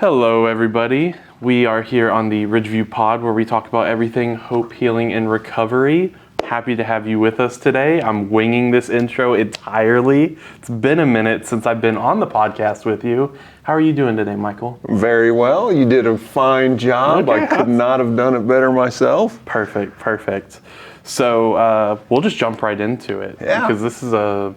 Hello, everybody. We are here on the Ridgeview Pod where we talk about everything hope, healing, and recovery. Happy to have you with us today. I'm winging this intro entirely. It's been a minute since I've been on the podcast with you. How are you doing today, Michael? Very well. You did a fine job. Okay. I could not have done it better myself. Perfect. So we'll just jump right into it. Yeah. Because this is a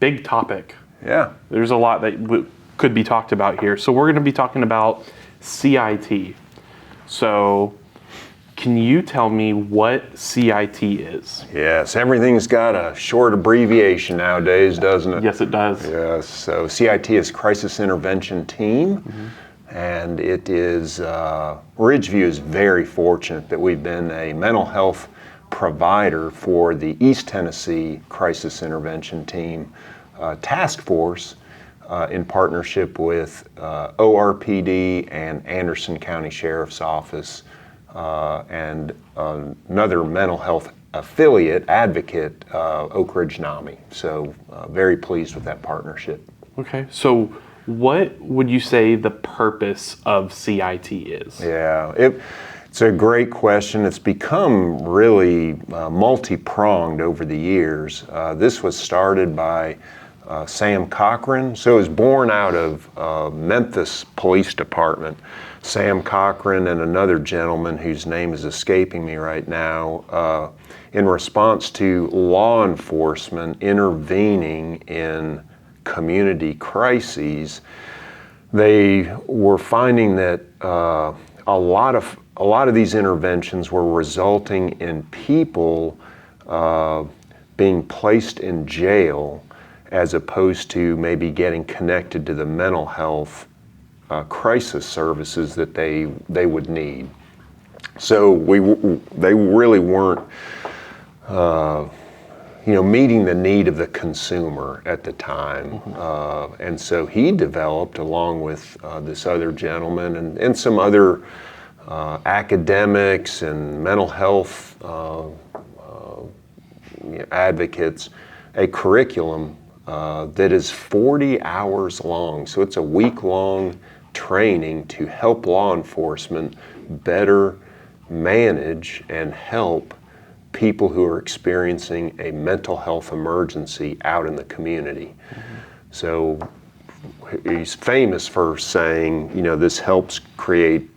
big topic. Yeah. There's a lot that could be talked about here. So we're going to be talking about CIT. So can you tell me what CIT is? Yes, everything's got a short abbreviation nowadays, doesn't it? Yes, it does. Yes. So CIT is Crisis Intervention Team. And it is, Ridgeview is very fortunate that we've been a mental health provider for the East Tennessee Crisis Intervention Team task force in partnership with ORPD and Anderson County Sheriff's Office and another mental health affiliate, advocate, Oak Ridge NAMI. So very pleased with that partnership. Okay, so what would you say the purpose of CIT is? Yeah, it's a great question. It's become really multi-pronged over the years. This was started by Sam Cochran. So it was born out of Memphis Police Department. Sam Cochran and another gentleman whose name is escaping me right now, in response to law enforcement intervening in community crises, they were finding that a lot of these interventions were resulting in people being placed in jail as opposed to maybe getting connected to the mental health crisis services that they would need. So they really weren't meeting the need of the consumer at the time. And so he developed, along with this other gentleman and some other academics and mental health advocates, a curriculum that is 40 hours long. So it's a week-long training to help law enforcement better manage and help people who are experiencing a mental health emergency out in the community. So he's famous for saying, this helps create,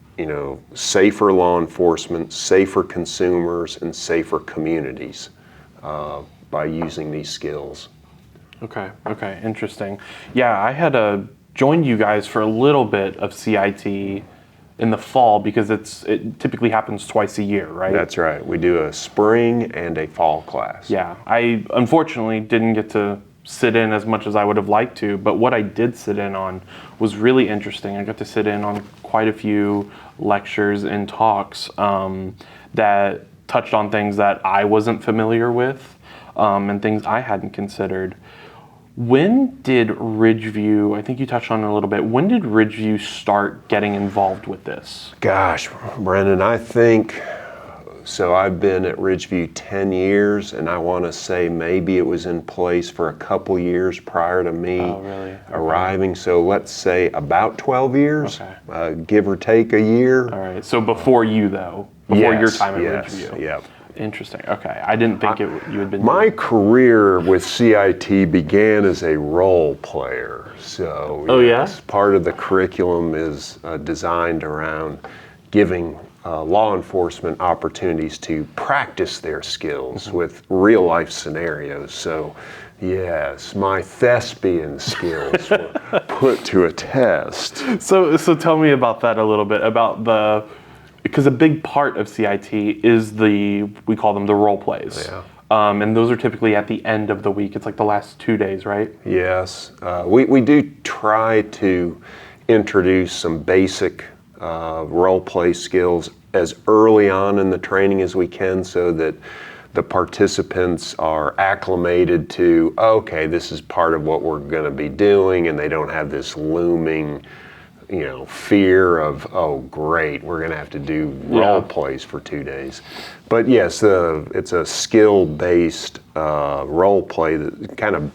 safer law enforcement, safer consumers, and safer communities by using these skills. Okay, interesting. Yeah, I had joined you guys for a little bit of CIT in the fall because it typically happens twice a year, right? That's right. We do a spring and a fall class. Yeah, I unfortunately didn't get to sit in as much as I would have liked to, but what I did sit in on was really interesting. I got to sit in on quite a few lectures and talks that touched on things that I wasn't familiar with and things I hadn't considered. When did Ridgeview, I think you touched on it a little bit, when did Ridgeview start getting involved with this? Gosh, Brennan, I think, so I've been at Ridgeview 10 years, and I want to say maybe it was in place for a couple years prior to me arriving. So let's say about 12 years, give or take a year. All right, so before you though, before your time at Ridgeview. Yeah. Interesting. Okay, I didn't think you had been. My career with CIT began as a role player. So part of the curriculum is designed around giving law enforcement opportunities to practice their skills with real life scenarios. So yes, my thespian skills were put to a test. So tell me about that a little bit, about because a big part of CIT is we call them the role plays. Yeah. And those are typically at the end of the week. It's like the last 2 days, right? Yes. We do try to introduce some basic role play skills as early on in the training as we can so that the participants are acclimated to, okay, this is part of what we're going to be doing, and they don't have this looming fear of, oh great, we're going to have to do role plays for 2 days. But yes, it's a skill-based role play that kind of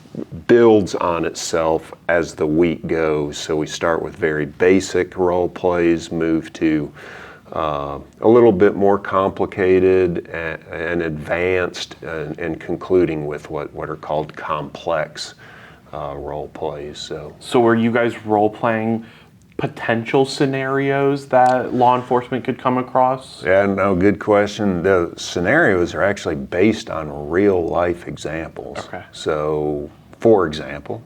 builds on itself as the week goes. So we start with very basic role plays, move to a little bit more complicated and advanced, and concluding with what are called complex role plays. So were you guys role playing potential scenarios that law enforcement could come across? Yeah, no, good question. The scenarios are actually based on real life examples. Okay. So, for example,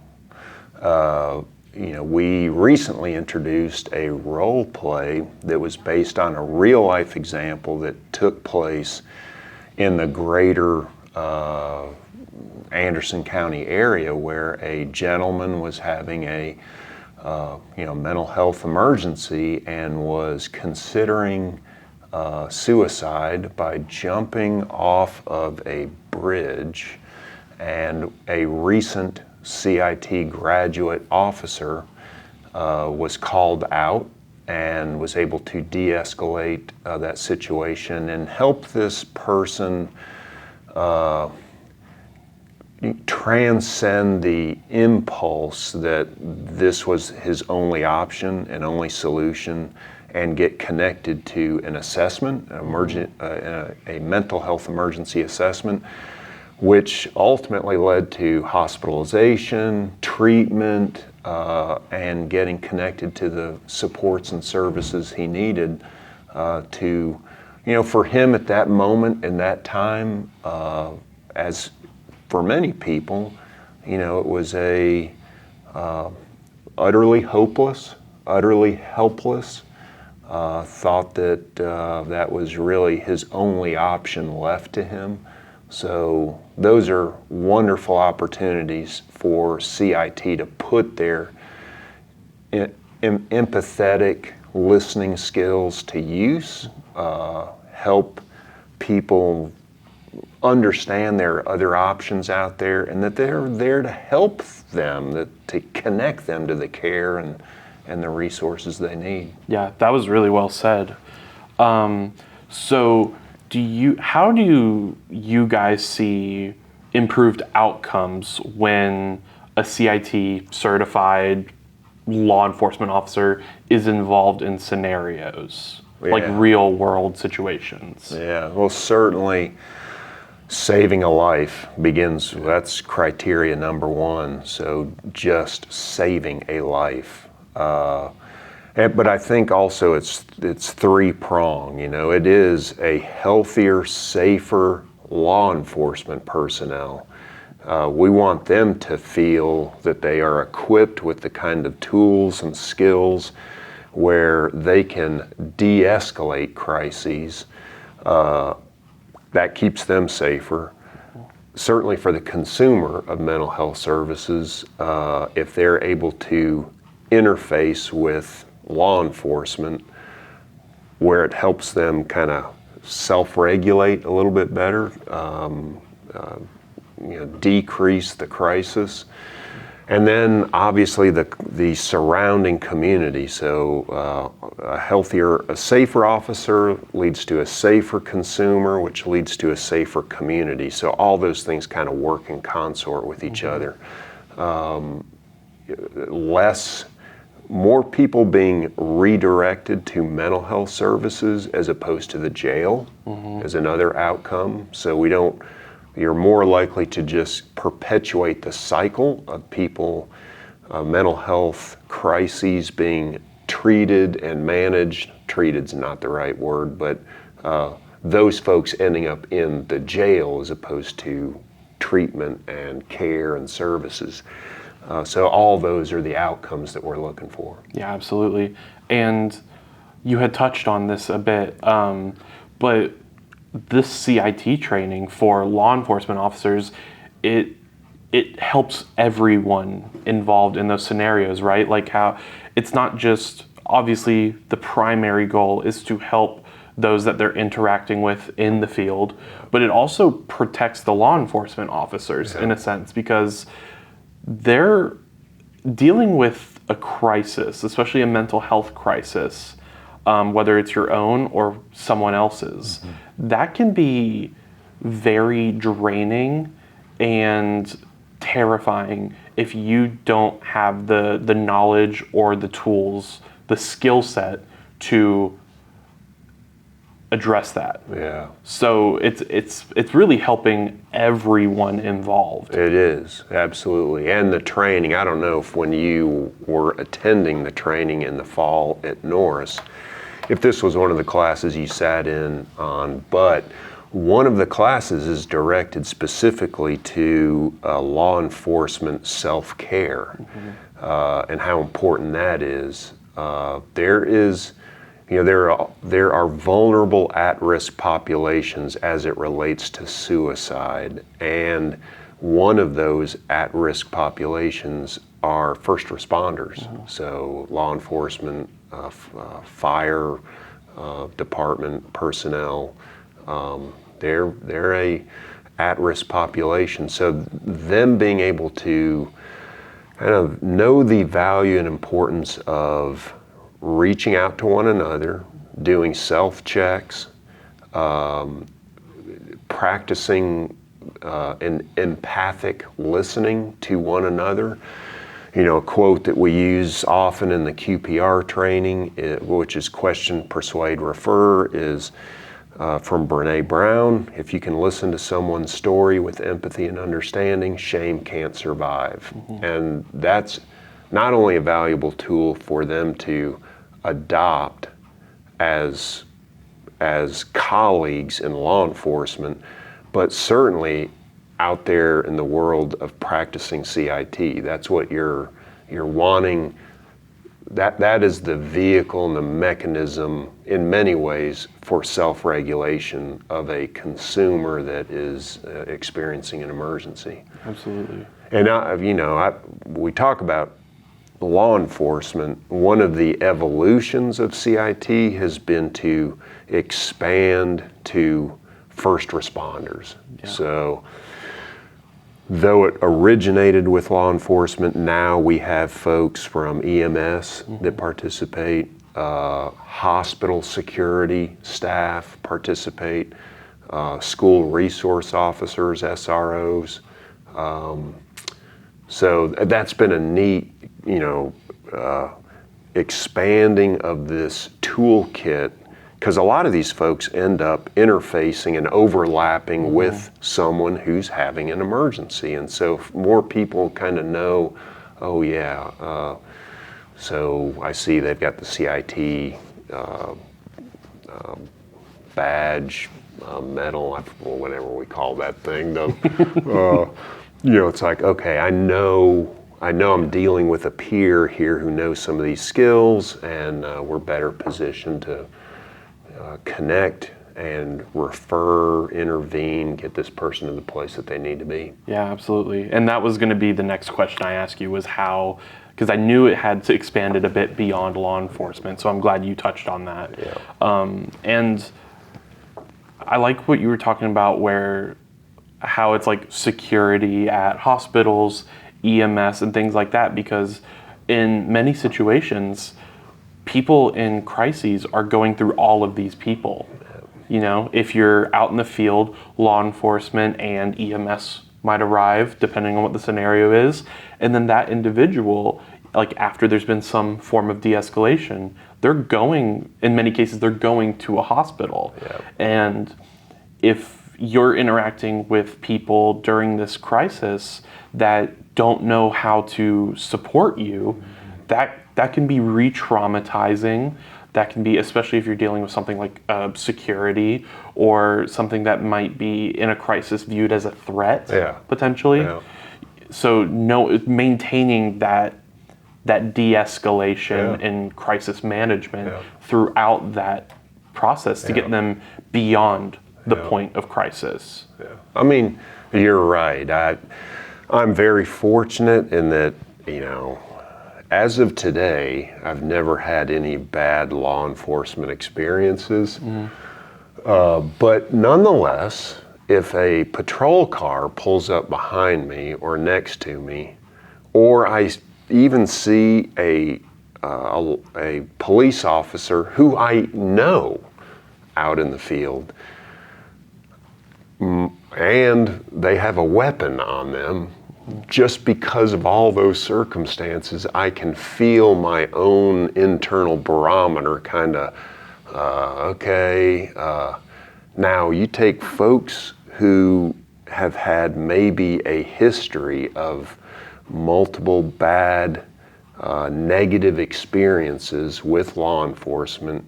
we recently introduced a role play that was based on a real life example that took place in the greater Anderson County area, where a gentleman was having a mental health emergency and was considering suicide by jumping off of a bridge, and a recent CIT graduate officer was called out and was able to de-escalate that situation and help this person transcend the impulse that this was his only option and only solution, and get connected to an assessment, a mental health emergency assessment, which ultimately led to hospitalization, treatment, and getting connected to the supports and services he needed for him at that moment in that time, as for many people, it was a utterly hopeless, utterly helpless, thought that that was really his only option left to him. So those are wonderful opportunities for CIT to put their empathetic listening skills to use, help people understand there are other options out there, and that they're there to help them, to connect them to the care and the resources they need. Yeah, that was really well said. So how do you guys see improved outcomes when a CIT certified law enforcement officer is involved in scenarios, like real world situations? Yeah, well, certainly saving a life begins, that's criteria number one. So just saving a life. But I think also it's three-pronged. It is a healthier, safer law enforcement personnel. We want them to feel that they are equipped with the kind of tools and skills where they can de-escalate crises. That keeps them safer. Certainly for the consumer of mental health services, if they're able to interface with law enforcement where it helps them kind of self-regulate a little bit better, decrease the crisis. And then obviously the surrounding community. So a safer officer leads to a safer consumer, which leads to a safer community. So all those things kind of work in consort with each other. More people being redirected to mental health services as opposed to the jail is another outcome. So you're more likely to just perpetuate the cycle of people, mental health crises being treated and managed. Treated's not the right word, but those folks ending up in the jail as opposed to treatment and care and services. So all those are the outcomes that we're looking for. Yeah, absolutely. And you had touched on this a bit, but this CIT training for law enforcement officers, it helps everyone involved in those scenarios, right? Like how it's not just, obviously the primary goal is to help those that they're interacting with in the field, but it also protects the law enforcement officers in a sense, because they're dealing with a crisis, especially a mental health crisis, whether it's your own or someone else's, that can be very draining and terrifying if you don't have the knowledge or the tools, the skill set to address that. Yeah. So it's really helping everyone involved. It is, absolutely. And the training, I don't know if when you were attending the training in the fall at Norris, if this was one of the classes you sat in on, but one of the classes is directed specifically to law enforcement self-care, and how important that is. There are vulnerable at-risk populations as it relates to suicide, and one of those at-risk populations are first responders. So law enforcement, fire department personnel, they're a at-risk population. So them being able to kind of know the value and importance of reaching out to one another, doing self-checks, practicing an empathic listening to one another. A quote that we use often in the QPR training, which is question, persuade, refer, is from Brené Brown. If you can listen to someone's story with empathy and understanding, shame can't survive. And that's not only a valuable tool for them to adopt as colleagues in law enforcement, but certainly out there in the world of practicing CIT. That's what you're wanting. That is the vehicle and the mechanism in many ways for self-regulation of a consumer that is experiencing an emergency. Absolutely. And we talk about law enforcement. One of the evolutions of CIT has been to expand to first responders. Yeah. So though it originated with law enforcement, now we have folks from EMS that participate, hospital security staff participate, school resource officers, SROs. So that's been a neat, expanding of this toolkit, because a lot of these folks end up interfacing and overlapping with someone who's having an emergency. And so if more people kind of know, oh yeah, so I see they've got the CIT badge, medal, whatever we call that thing. It's like, okay, I know I'm dealing with a peer here who knows some of these skills, and we're better positioned to connect and refer, intervene, get this person to the place that they need to be. Yeah, absolutely. And that was going to be the next question I asked you, was how, because I knew it had expanded a bit beyond law enforcement, so I'm glad you touched on that. Yeah. And I like what you were talking about, how it's like security at hospitals, EMS, and things like that, because in many situations, people in crises are going through all of these people. If you're out in the field, law enforcement and EMS might arrive, depending on what the scenario is, and then that individual, like after there's been some form of de-escalation, in many cases, they're going to a hospital. Yeah. And if you're interacting with people during this crisis that don't know how to support you, that can be re-traumatizing. That can be, especially if you're dealing with something like security or something that might be in a crisis viewed as a threat, potentially. Yeah. So maintaining that de-escalation and crisis management throughout that process to get them beyond the point of crisis. Yeah. I mean, you're right. I'm very fortunate in that, as of today, I've never had any bad law enforcement experiences. But nonetheless, if a patrol car pulls up behind me or next to me, or I even see a police officer who I know out in the field, and they have a weapon on them. Just because of all those circumstances, I can feel my own internal barometer kind of, okay. Now you take folks who have had maybe a history of multiple bad, negative experiences with law enforcement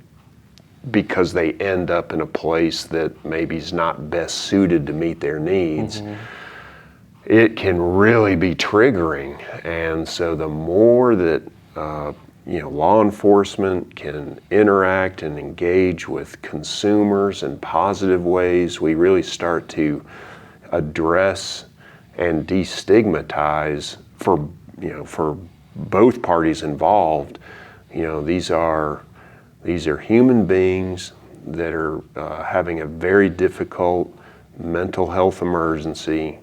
because they end up in a place that maybe is not best suited to meet their needs. It can really be triggering. And so the more that law enforcement can interact and engage with consumers in positive ways, we really start to address and destigmatize for both parties involved. These are human beings that are having a very difficult mental health emergency.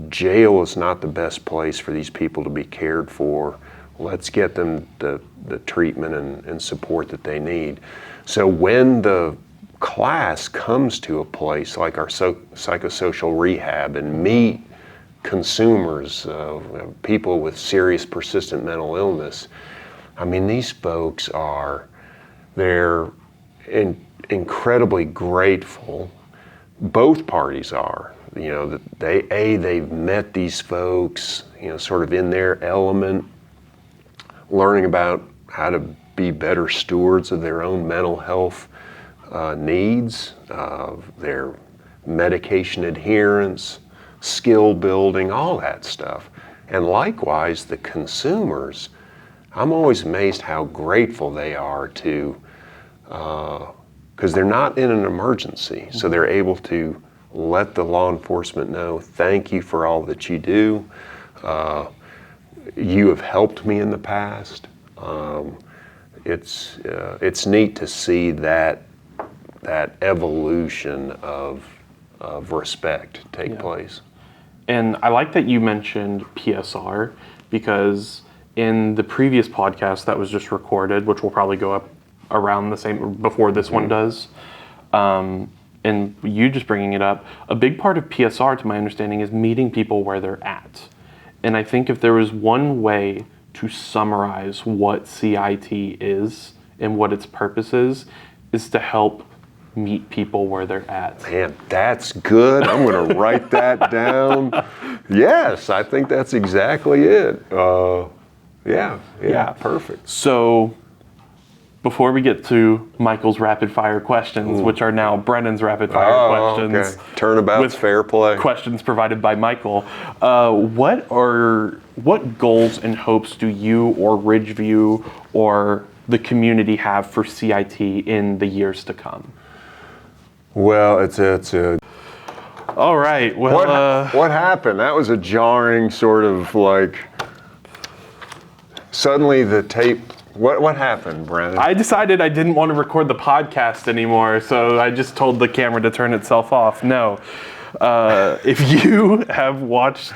Jail is not the best place for these people to be cared for. Let's get them the treatment and support that they need. So when the class comes to a place like our psychosocial rehab and meet consumers, people with serious persistent mental illness, I mean, these folks they're incredibly grateful. Both parties are. That they've met these folks, sort of in their element, learning about how to be better stewards of their own mental health needs, their medication adherence, skill building, all that stuff. And likewise, the consumers, I'm always amazed how grateful they are to, because they're not in an emergency, so they're able to let the law enforcement know, thank you for all that you do. You have helped me in the past. It's neat to see that evolution of respect take place. And I like that you mentioned PSR, because in the previous podcast that was just recorded, which will probably go up around the same before this one does, and you just bringing it up, a big part of PSR, to my understanding, is meeting people where they're at. And I think if there was one way to summarize what CIT is and what its purpose is to help meet people where they're at. Man, that's good. I'm going to write that down. Yes, I think that's exactly it. Yeah, perfect. So before we get to Michael's rapid fire questions, which are now Brennen's rapid fire questions. Okay. Turnabout's fair play. Questions provided by Michael. What goals and hopes do you or Ridgeview or the community have for CIT in the years to come? Well, it's a. All right. Well, what happened? That was a jarring sort of like. Suddenly the tape. What happened, Brennen? I decided I didn't want to record the podcast anymore, so I just told the camera to turn itself off. No. If you have watched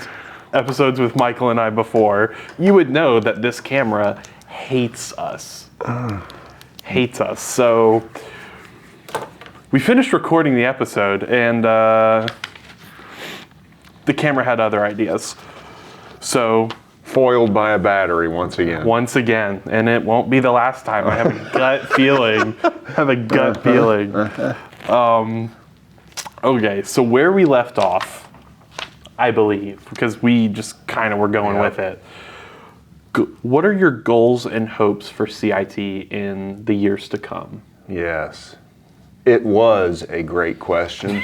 episodes with Michael and I before, you would know that this camera hates us. Hates us. So we finished recording the episode, and the camera had other ideas. So foiled by a battery once again. Once again, and it won't be the last time. I have a gut feeling. Okay, so where we left off, I believe, because we just kind of were going with it. What are your goals and hopes for CIT in the years to come? Yes. It was a great question.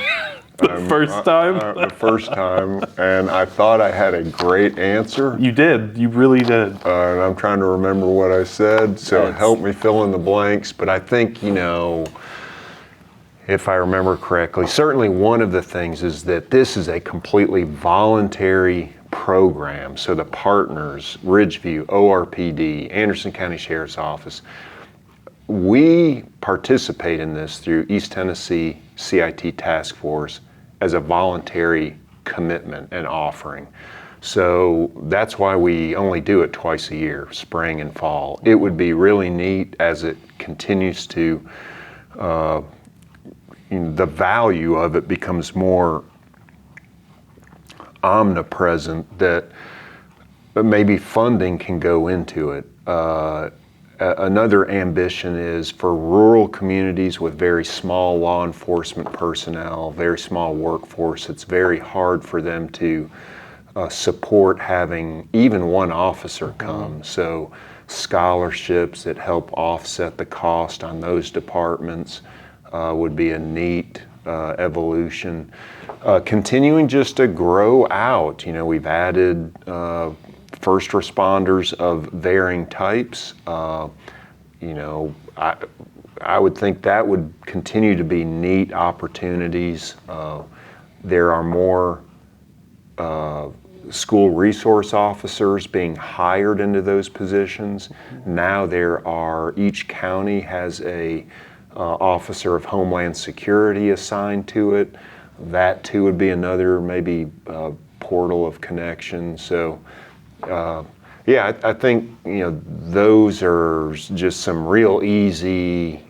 The first time? The first time, and I thought I had a great answer. You did. You really did. And I'm trying to remember what I said, so help me fill in the blanks. But I think, if I remember correctly, certainly one of the things is that this is a completely voluntary program. So the partners, Ridgeview, ORPD, Anderson County Sheriff's Office, we participate in this through East Tennessee CIT Task Force as a voluntary commitment and offering. So that's why we only do it twice a year, spring and fall. It would be really neat as it continues to, the value of it becomes more omnipresent, that maybe funding can go into it. Another ambition is for rural communities with very small law enforcement personnel, very small workforce. It's very hard for them to support having even one officer come. So scholarships that help offset the cost on those departments would be a neat evolution. Continuing just to grow out. We've added first responders of varying types. I would think that would continue to be neat opportunities. There are more school resource officers being hired into those positions. Now each county has a officer of Homeland Security assigned to it. That too would be another maybe portal of connection. So I think those are just some real easy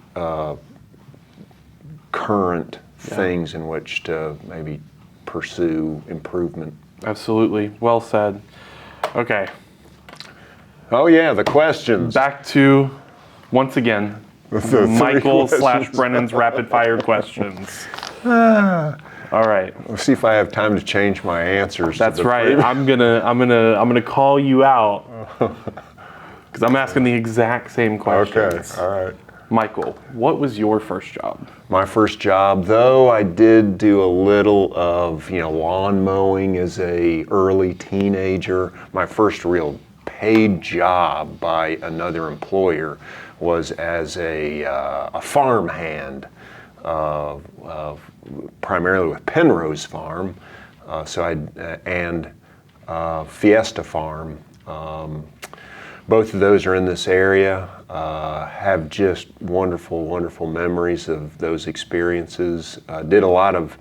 current things in which to maybe pursue improvement. Absolutely. Well said. Okay. Oh yeah, the questions. Back to, once again, Michael / Brennen's rapid fire questions. All right. Let's see if I have time to change my answers. That's right. I'm gonna call you out because I'm asking the exact same questions. Okay. All right. Michael, what was your first job? My first job, though, I did do a little of lawn mowing as a early teenager. My first real paid job by another employer was as a farm hand, primarily with Penrose Farm, and Fiesta Farm. Both of those are in this area. Have just wonderful, wonderful memories of those experiences. Did a lot of,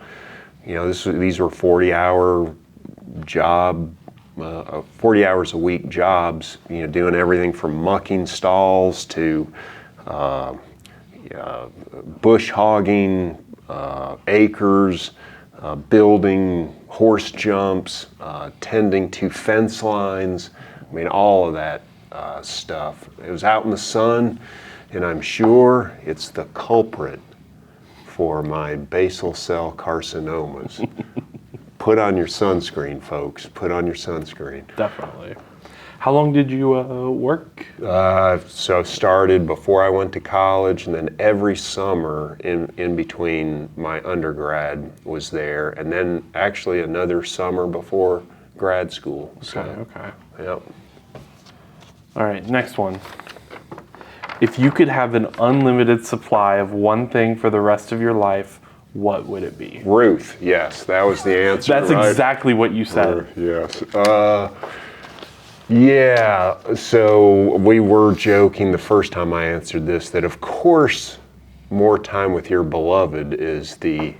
these were 40-hour job, 40 hours a week jobs. Doing everything from mucking stalls to bush hogging, acres, building horse jumps, tending to fence lines. I mean, all of that stuff. It was out in the sun, and I'm sure it's the culprit for my basal cell carcinomas. Put on your sunscreen, folks. Put on your sunscreen. Definitely. How long did you work? So started before I went to college, and then every summer in between my undergrad was there, and then actually another summer before grad school. Okay. Yep. All right, next one. If you could have an unlimited supply of one thing for the rest of your life, what would it be? Ruth, yes, that was the answer. That's right? exactly what you said. Ruth, yes. So we were joking the first time I answered this that of course more time with your beloved is the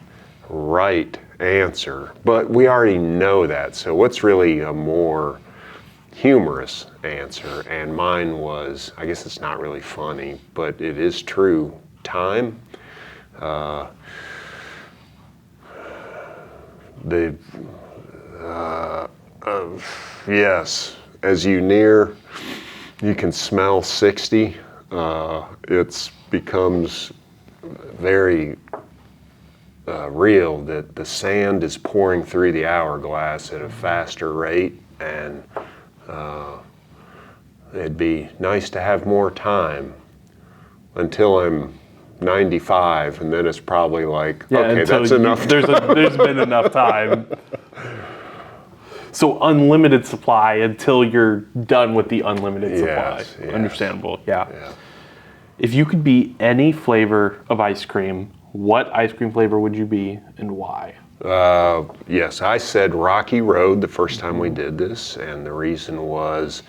right answer, but we already know that. So what's really a more humorous answer? And mine was, I guess it's not really funny, but it is true, time. Yes, as you near, you can smell 60. It becomes very real that the sand is pouring through the hourglass at a faster rate, and it'd be nice to have more time until I'm 95, and then it's probably like, okay, that's enough. There's been enough time. So unlimited supply until you're done with the unlimited supply. Yes. Understandable, yeah. If you could be any flavor of ice cream, what ice cream flavor would you be and why? Yes, I said Rocky Road the first time we did this, and the reason was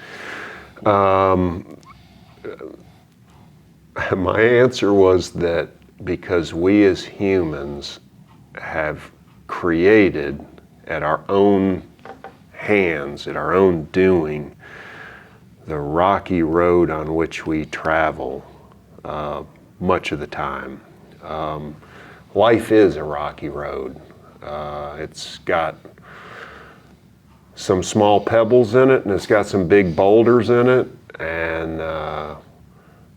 my answer was that because we as humans have created at our own hands, at our own doing, the rocky road on which we travel much of the time. Life is a rocky road. It's got some small pebbles in it, and it's got some big boulders in it, and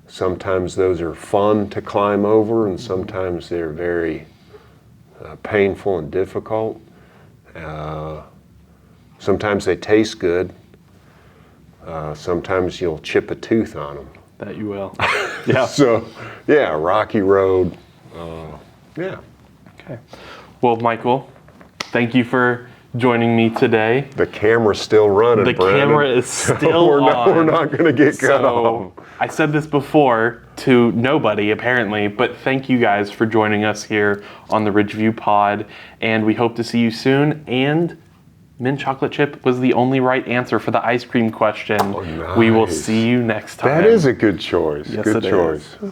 sometimes those are fun to climb over, and sometimes they're very painful and difficult. Sometimes they taste good. Sometimes you'll chip a tooth on them. That you will. Yeah. So, yeah, rocky road. Yeah. Okay. Well, Michael, thank you for joining me today. The camera's still running, The Brennen. camera is still on. We're not going to get cut off. I said this before to nobody, apparently, but thank you guys for joining us here on the Ridgeview Pod, and we hope to see you soon. And mint chocolate chip was the only right answer for the ice cream question. Oh, nice. We will see you next time. That is a good choice. Yes, Good it choice. is.